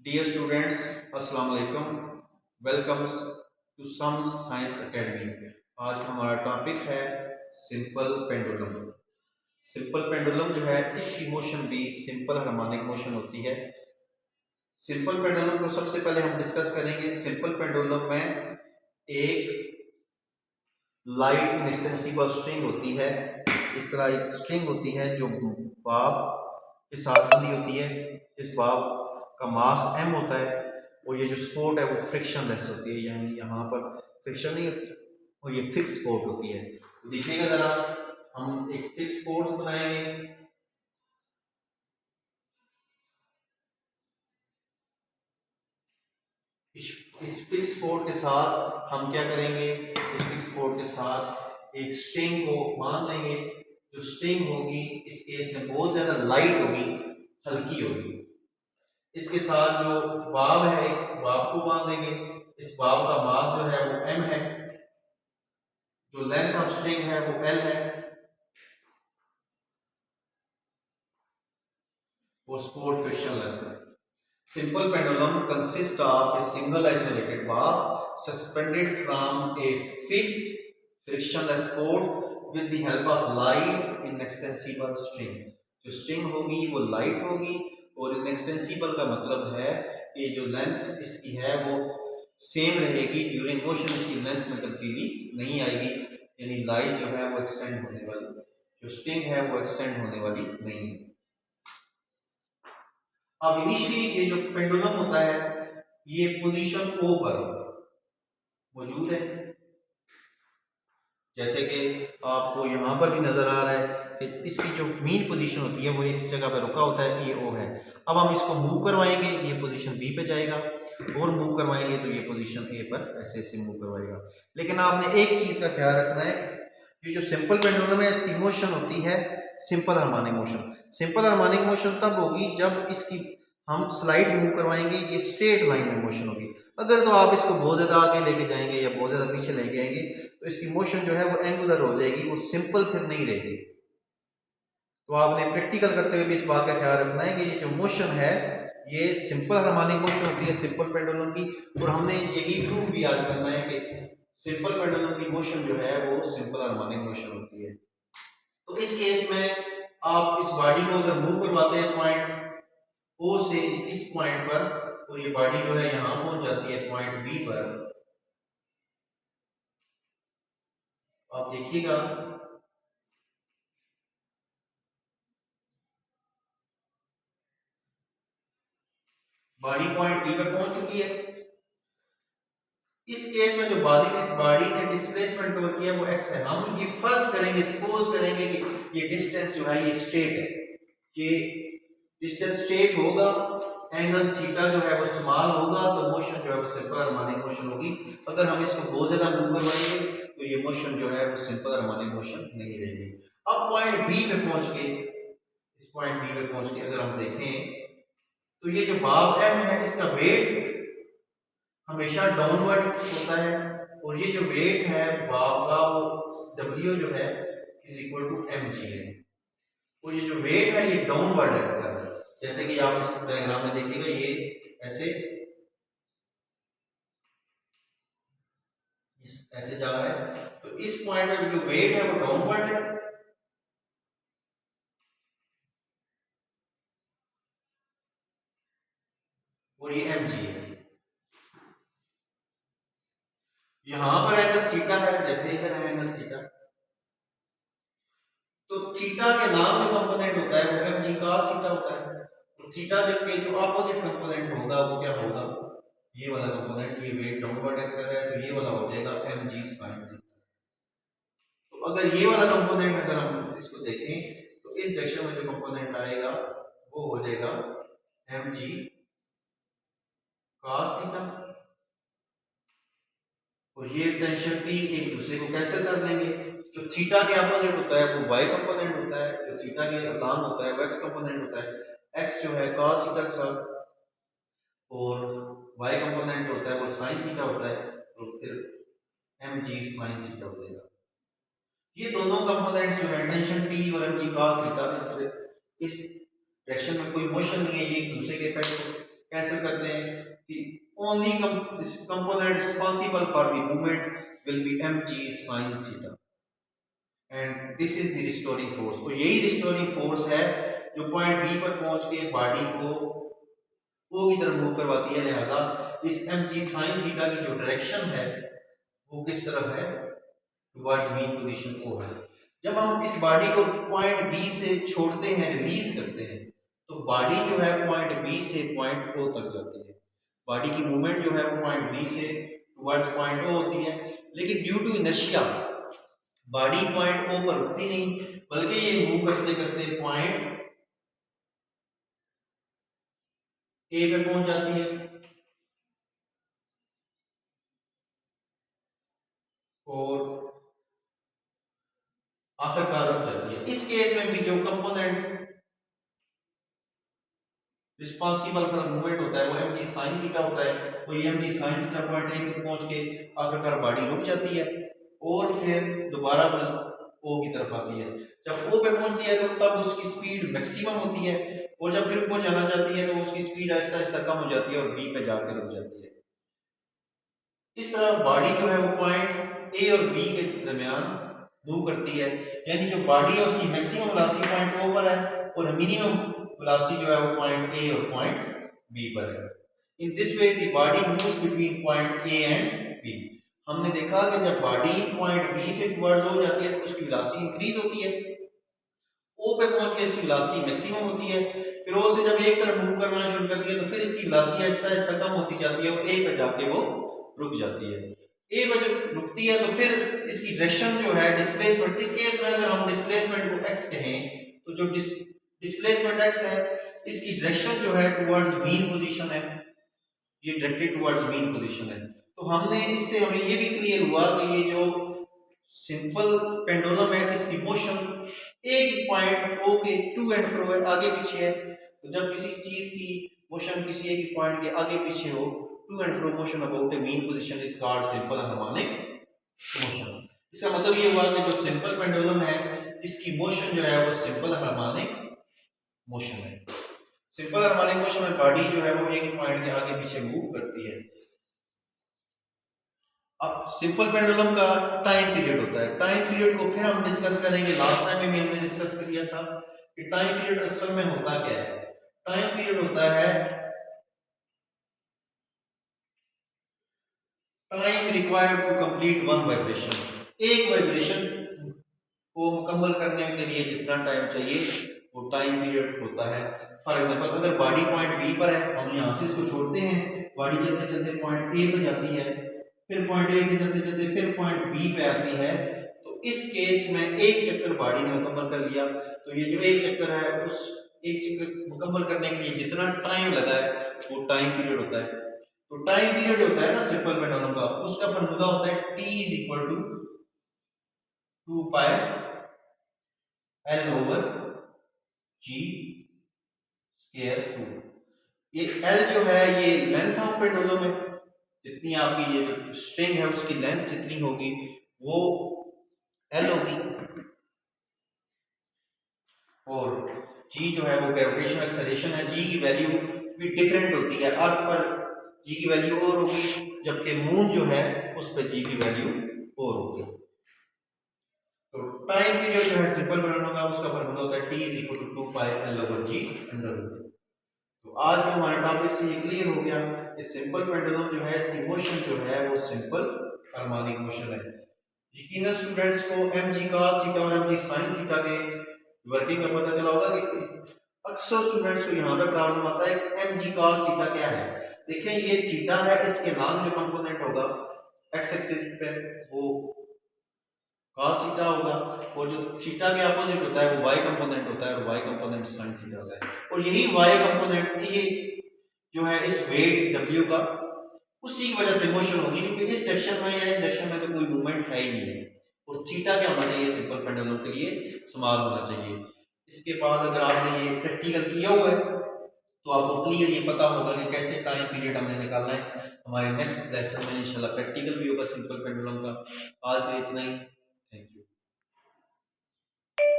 Dear students, Assalamu alaikum. Welcome to Sums Science Academy. आज का हमारा टॉपिक है सिंपल पेंडुलम। सिंपल पेंडुलम जो है इसकी मोशन भी सिंपल हार्मोनिक मोशन होती है। सिंपल पेंडुलम को सबसे पहले हम डिस्कस करेंगे। सिंपल पेंडुलम में एक लाइट इनएक्सटेंसिबल स्ट्रिंग होती है। इस तरह एक स्ट्रिंग होती है जो बाब के साथ बंधी होती है, जिस बाब का मास m होता है और ये जो सपोर्ट है वो फ्रिक्शन लेस होती है, यानी यहाँ पर फ्रिक्शन नहीं होती और ये फिक्स सपोर्ट होती है। तो देखिएगा जरा, हम एक फिक्स सपोर्ट बनाएंगे। इस फिक्स सपोर्ट के साथ हम क्या करेंगे, इस फिक्स सपोर्ट के साथ एक स्ट्रिंग को बांध देंगे। जो स्ट्रिंग होगी इस केस में बहुत ज्यादा लाइट होगी, हल्की होगी। इसके साथ जो बाब है, एक बाब को बांध देंगे। इस बाब का मास जो है वो m है, जो लेंथ ऑफ स्ट्रिंग है वो l है, वो सपोर्ट फ्रिक्शनलेस है। Simple pendulum consists of a single isolated bar suspended from a fixed frictionless support with the help of light inextensible string. जो स्ट्रिंग होगी वो लाइट होगी और इनएक्सटेंसिबल का मतलब है कि जो लेंथ इसकी है वो सेम रहेगी ड्यूरिंग मोशन, इसकी लेंथ में तब्दीली नहीं आएगी, यानी लाइट जो है वो एक्सटेंड होने वाली, जो स्ट्रिंग है वो एक्सटेंड होने वाली नहीं है। अब इनिशियली ये जो पेंडुलम होता है ये पोजीशन ओ पर मौजूद है, जैसे कि आपको यहाँ पर भी नजर आ रहा है कि इसकी जो मेन पोजीशन होती है वो एक जगह पर रुका होता है, ये ओ है। अब हम इसको मूव करवाएंगे, ये पोजीशन बी पे जाएगा, और मूव करवाएंगे तो ये पोजीशन ए पर ऐसे ऐसे मूव करवाएगा। लेकिन आपने एक चीज का ख्याल रखना है, ये जो सिंपल पेंडुलम है इसकी मोशन होती है simple harmonic motion. Simple harmonic motion तब होगी जब इसकी हम स्लाइड मूव करवाएंगे, ये स्ट्रेट लाइन में मोशन होगी। अगर तो आप इसको बहुत ज़्यादा आगे लेके जाएंगे या बहुत ज़्यादा पीछे लेके आएंगे तो इसकी मोशन जो है वो एंगुलर हो जाएगी, वो सिंपल फिर नहीं रहेगी। तो आपने प्रैक्टिकल करते हुए भी इस बात का ख्याल रखना है कि ये जो मोशन है ये सिंपल हार्मोनिक मोशन होती है सिंपल पेंडुलम की, और हमने यही प्रूव भी आज करना है कि सिंपल पेंडुलम की मोशन जो है वो सिंपल हार्मोनिक मोशन होती है। तो इस केस में आप इस बॉडी को अगर मूव करवाते हैं पॉइंट ओ से इस पॉइंट पर, तो ये बॉडी जो है यहां पहुंच जाती है पॉइंट बी पर। आप देखिएगा बॉडी पॉइंट बी पर पहुंच चुकी है। इस केस में जो बॉडी ने डिस्प्लेसमेंट कवर किया वो एक्स है। हम ये फर्ज करेंगे, सपोज करेंगे कि ये डिस्टेंस जो है ये स्ट्रेट है, ये डिस्टेंस स्ट्रेट होगा, एंगल थीटा जो है वो स्मॉल होगा, तो मोशन जो है वो सिंपल हार्मोनिक मोशन होगी। अगर हम इसको बहुत ज्यादा मूव करवाएंगे तो ये मोशन जो है वो सिंपल हार्मोनिक मोशन नहीं रहेगी। अब पॉइंट बी पे पहुंच के, इस पॉइंट बी पे पहुंच के अगर हम देखें तो ये जो बाब एम है इसका वेट हमेशा डाउनवर्ड होता है, और ये जो वेट है बाब का वो डब्ल्यू जो है is equal to M G है, और ये जो वेट है ये डाउनवर्ड एक्ट कर रहा है। जैसे कि आप इस डायग्राम में देखिएगा ये ऐसे ऐसे जा रहा है, तो इस पॉइंट पे जो वेट है वो डाउनवर्ड है, और ये एम जी है। यहां पर एंगल थीटा है, जैसे इधर है एंगल थीटा, तो थीटा के अलावा जो कंपोनेंट होता है वो एम जी cos थीटा होता है। तो थीटा के जो अपोजिट कंपोनेंट होगा वो क्या होगा, ये वाला कंपोनेंट, ये वेट डाउनवर्ड एक्ट कर रहा है, तो ये वाला हो जाएगा एम जी साइन थीटा। तो अगर ये वाला कंपोनेंट अगर हम इसको देखें तो इस डायरेक्शन में जो कंपोनेंट आएगा वो हो जाएगा एम जी cos थीटा, और ये टेंशन टी एक दूसरे को कैंसिल कर देंगे। जो थीटा के अपोजिट होता है वो y कंपोनेंट होता है, जो थीटा के अलांग होता है वो x कंपोनेंट होता है। x जो है cos थीटा के साथ, और y कंपोनेंट जो होता है वो sin थीटा होता है, तो फिर mg sin थीटा हो जाएगा। ये दोनों कंपोनेंट्स जो है टेंशन t और mg cos थीटा, इस डायरेक्शन में कोई मोशन नहीं है, ये एक दूसरे के इफेक्ट को कैंसिल करते हैं कि only component responsible for the movement will be mg sin theta and this is the restoring force. और यही रिस्टोरिंग फोर्स है जो पॉइंट बी पर पहुंच के बॉडी को ओ की तरफ मूव करवाती है। लिहाजा इस mg sin थीटा की जो डायरेक्शन है वो किस तरफ है, टुवर्ड्स मीन पोजीशन ओ है। जब हम इस बॉडी को पॉइंट बी से छोड़ते हैं, रिलीज करते हैं, तो बॉडी जो है पॉइंट बी से पॉइंट ओ तक जाती है। बॉडी की मूवमेंट जो है वो पॉइंट बी से टुवर्ड्स पॉइंट ओ होती है, लेकिन due to inertia body point O पर रुकती नहीं, बल्कि ये मूव करते करते पॉइंट ए पे पहुंच जाती है और आखिरकार रुक जाती है। इस केस में भी जो कंपोनेंट रिस्पांसिबल फॉर मूवमेंट होता है वो mg sin थीटा होता है। तो ये mg sin theta point A पे पहुंच के आखिरकार बॉडी रुक जाती है और फिर दोबारा ओ की तरफ आती है। जब ओ पे पहुंचती है तो तब उसकी स्पीड मैक्सिमम होती है और जब फिर ऊपर जाना चाहती है तो उसकी स्पीड आहिस्ता आहिस्ता कम हो जाती है और बी पे जाकर रुक जाती है। इस तरह बॉडी जो है वो पॉइंट ए और बी के दरमियान मूव करती है, यानी जो बॉडी है उसकी मैक्सिमम वेलोसिटी पॉइंट ओ पर है और मिनिमम वेलोसिटी जो है वो पॉइंट ए और पॉइंट बी पर है। In this way the body moves between point A and B. हमने देखा कि जब बॉडी पॉइंट बी से टुवर्ड्स हो जाती है तो उसकी वेलोसिटी इंक्रीज होती है, ओ पे पहुंच के इसकी वेलोसिटी मैक्सिमम होती है, फिर ओ से जब एक तरफ मूव करना शुरू करती है तो फिर इसकी वेलोसिटी आहिस्ता आहिस्ता कम होती जाती है और ए पे जाके वो रुक जाती है। ए पे जब रुकती है तो फिर इसकी डायरेक्शन जो है डिस्प्लेसमेंट, इस केस में अगर हम डिस्प्लेसमेंट को x कहें तो जो डिस्प्लेसमेंट x है इसकी डायरेक्शन जो है टुवर्ड्स मीन पोजीशन है, ये डायरेक्टेड टुवर्ड्स मीन पोजीशन है। तो हमने इससे हमें ये भी क्लियर हुआ कि ये जो सिंपल पेंडुलम है इसकी मोशन एक पॉइंट ओ के टू एंड फ्रो है, आगे पीछे है। तो जब किसी चीज की मोशन किसी एक पॉइंट के आगे पीछे हो, to and fro motion about a mean position is called simple harmonic motion. इसका मतलब ये हुआ कि जो सिंपल पेंडुलम है इसकी मोशन जो है वो सिंपल हार्मोनिक मोशन है। सिंपल हार्मोनिक मोशन में बॉडी जो है वो एक पॉइंट के आगे पीछे मूव करती है। अब सिंपल पेंडुलम का टाइम पीरियड होता है, टाइम पीरियड को फिर हम डिस्कस करेंगे। लास्ट टाइम में भी हमने डिस्कस किया था कि टाइम पीरियड असल में होता क्या है। टाइम पीरियड होता है time required to complete one vibration. एक वाइब्रेशन को मुकम्मल करने के लिए जितना टाइम चाहिए वो टाइम पीरियड होता है। फॉर एग्जांपल अगर बॉडी पॉइंट बी पर है, हम यहाँ से इसको छोड़ते हैं, बॉडी चलते चलते पॉइंट ए पे जाती है, फिर पॉइंट ए से चलते चलते फिर पॉइंट बी पे आती है, तो इस केस में एक चक्कर बॉडी ने मुकम्मल कर लिया। तो ये जो एक चक्कर है उस एक चक्कर मुकम्मल करने के लिए जितना टाइम लगा है वो टाइम पीरियड होता है। तो टाइम पीरियड होता है ना सिंपल पेंडुलम का, उसका फॉर्मूला होता है t is equal to 2 pi l over g square 2। ये l जो है ये लेंथ ऑफ पेंडुलम है, जितनी आपकी ये जो स्ट्रिंग है उसकी लेंथ जितनी होगी वो l होगी, और g जो है वो ग्रेविटेशनल एक्सेलरेशन है। g की वैल्यू भी डिफरेंट होती है, अर्थ पर g की वैल्यू और होगी जबकि मून जो है उस पर g की वैल्यू और होगी। तो टाइम पीरियड जो है सिंपल पेंडुलम का उसका फॉर्मूला होता है t is equal to 2 pi l over g under root. तो आज जो हमारे टॉपिक से ये क्लियर हो गया कि सिंपल पेंडुलम जो है इसकी मोशन जो है वो सिंपल हार्मोनिक मोशन है। यकीनन स्टूडेंट्स को mg cos थीटा और mg sin थीटा के वर्किंग का पता चला होगा कि अक्सर स्टूडेंट्स को यहाँ पे प्रॉब्लम आता है कि mg cos थीटा क्या है। देखें ये थीटा है, इसके लॉन्ग जो कंपोनेंट होगा x एक्सिस पे वो cos थीटा होगा, और जो थीटा के अपोजिट होता है वो y कंपोनेंट होता है और y कंपोनेंट sin थीटा होता है। और यही y कंपोनेंट ये जो है इस वेट w का उसी की वजह से मोशन होगी, क्योंकि इस डायरेक्शन में या इस डायरेक्शन में तो कोई मूवमेंट है ही नहीं है, और थीटा क्या होना चाहिए सिंपल पेंडुलम के लिए समान होना चाहिए। इसके बाद अगर आपने ये प्रैक्टिकल किया हुआ है तो आपको क्लियर ये पता होगा कि कैसे टाइम पीरियड हमने निकालना है। हमारे नेक्स्ट लेसन में इंशाल्लाह प्रैक्टिकल भी होगा सिंपल पेंडुलम का। आज तो इतना ही।